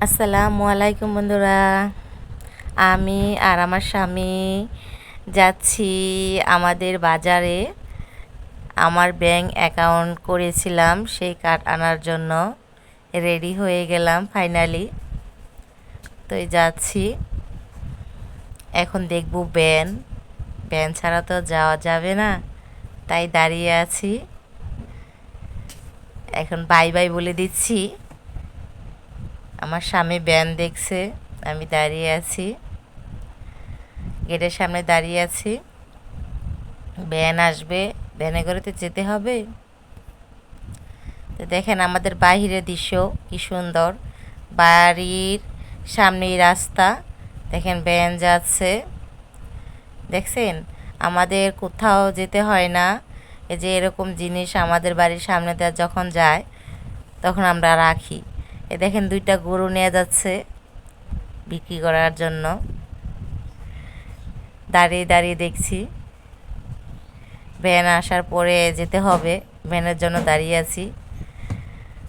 আসসালামু আলাইকুম বন্ধুরা। আমি আর আমার স্বামী যাচ্ছি আমাদের বাজারে। আমার ব্যাংক অ্যাকাউন্ট করেছিলাম, সেই কার্ড আনার জন্য রেডি হয়ে গেলাম ফাইনালি। তো যাচ্ছি, এখন দেখব ভ্যান। ভ্যান ছাড়া তো যাওয়া যাবে না, তাই দাঁড়িয়ে আছি। এখন বাই বাই বলে দিচ্ছি। আমার স্বামী ভ্যান দেখছে, আমি দাঁড়িয়ে আছি, গেটের সামনে দাঁড়িয়ে আছি। ভ্যান আসবে, ভ্যানে করে তো যেতে হবে। তো দেখেন আমাদের বাহিরের দৃশ্য কি সুন্দর, বাড়ির সামনেই রাস্তা। দেখেন ভ্যান যাচ্ছে, দেখছেন? আমাদের কোথাও যেতে হয় না। এই যে এরকম জিনিস আমাদের বাড়ির সামনে দিয়ে যখন যায় তখন আমরা রাখি। এ দেখেন দুইটা গরু নিয়ে যাচ্ছে বিক্রি করার জন্য। দাঁড়িয়ে দাঁড়িয়ে দেখছি, ভ্যান আসার পরে যেতে হবে, ভ্যানের জন্য দাঁড়িয়ে আছি।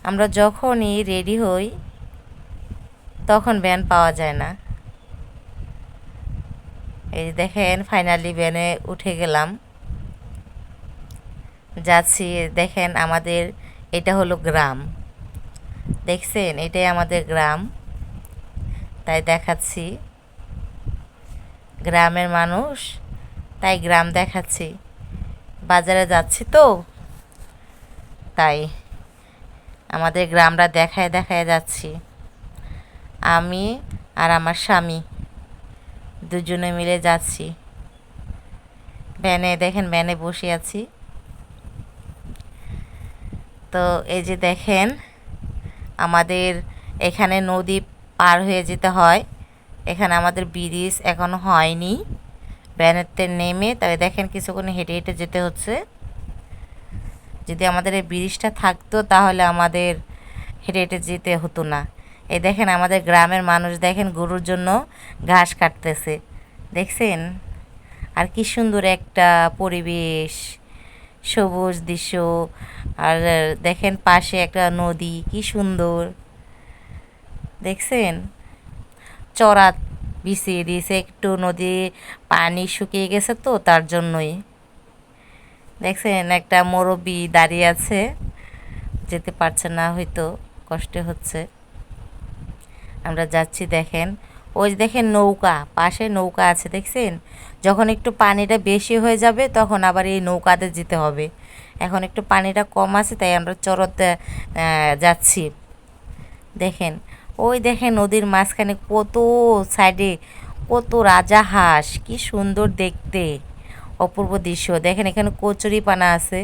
আমরা যখনই রেডি হই তখন ভ্যান পাওয়া যায় না। এই দেখেন ফাইনালি ভ্যানে উঠে গেলাম, যাচ্ছি। দেখেন আমাদের এটা হলো গ্রাম, দেখছেন? এটাই আমাদের গ্রাম, তাই দেখাচ্ছি। গ্রামের মানুষ, তাই গ্রাম দেখাচ্ছি। বাজারে যাচ্ছি তো, তাই আমাদের গ্রামটা দেখায় দেখায় যাচ্ছি। আমি আর আমার স্বামী দুজনে মিলে যাচ্ছি ভ্যানে। দেখেন ভ্যানে বসে আছি। তো এই যে দেখেন আমাদের এখানে নদী পার হয়ে যেতে হয়। এখানে আমাদের ব্রিজ এখনো হয়নি। ভ্যানেতে নেমে তবে দেখেন কিছুক্ষণ হেঁটে হেঁটে যেতে হচ্ছে। যদি আমাদের এই ব্রিজটা থাকতো তাহলে আমাদের হেঁটে হেঁটে যেতে হতো না। এই দেখেন আমাদের গ্রামের মানুষ, দেখেন গরুর জন্য ঘাস কাটতেছে, দেখছেন? আর কি সুন্দর একটা পরিবেশ, সবুজ দৃশ্য। আর দেখেন পাশে একটা নদী, কি সুন্দর, দেখছেন? চড়া বিছিয়ে দিয়েছে, একটু নদী পানি শুকিয়ে গেছে তো তার জন্যই। দেখছেন একটা মুরব্বি দাঁড়িয়ে আছে, যেতে পারছে না, হয়তো কষ্ট হচ্ছে। আমরা যাচ্ছি, দেখেন ওই দেখেন নৌকা, পাশে নৌকা আছে, দেখছেন? যখন একটু পানিটা বেশি হয়ে যাবে তখন আবার এই নৌকাতে যেতে হবে। এখন একটু পানিটা কম আছে তাই আমরা চড়তে যাচ্ছি। দেখেন ওই দেখেন নদীর মাঝখানে কত সাইডে কত রাজাহাঁস, কি সুন্দর দেখতে, অপূর্ব দৃশ্য। দেখেন এখানে কচুরিপানা আছে,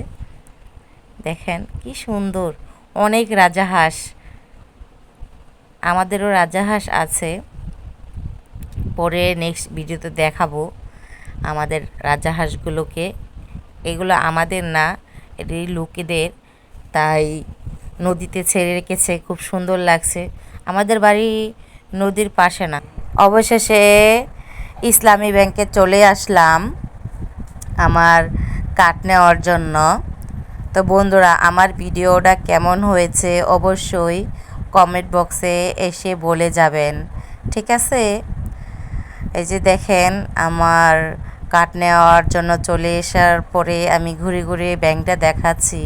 দেখেন কি সুন্দর, অনেক রাজাহাঁস। আমাদেরও রাজাহাঁস আছে, পরে নেক্সট ভিডিওতে দেখাবো আমাদের রাজাহাঁসগুলোকে। এগুলো আমাদের না, এটি লোকেদের, তাই নদীতে ছেড়ে রেখেছে, খুব সুন্দর লাগছে। আমাদের বাড়ি নদীর পাশে না। অবশেষে ইসলামী ব্যাংকে চলে আসলাম আমার কার্ড নেওয়ার জন্য। তো বন্ধুরা, আমার ভিডিওটা কেমন হয়েছে অবশ্যই কমেন্ট বক্সে এসে বলে যাবেন, ঠিক আছে? এই যে দেখেন আমার কার্ড নেওয়ার জন্য চলে আসার পরে আমি ঘুরে ঘুরে ব্যাংকটা দেখাচ্ছি।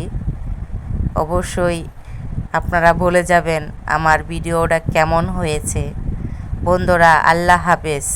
অবশ্যই আপনারা বলে যাবেন আমার ভিডিওটা কেমন হয়েছে। বন্ধুরা, আল্লাহ হাফেজ।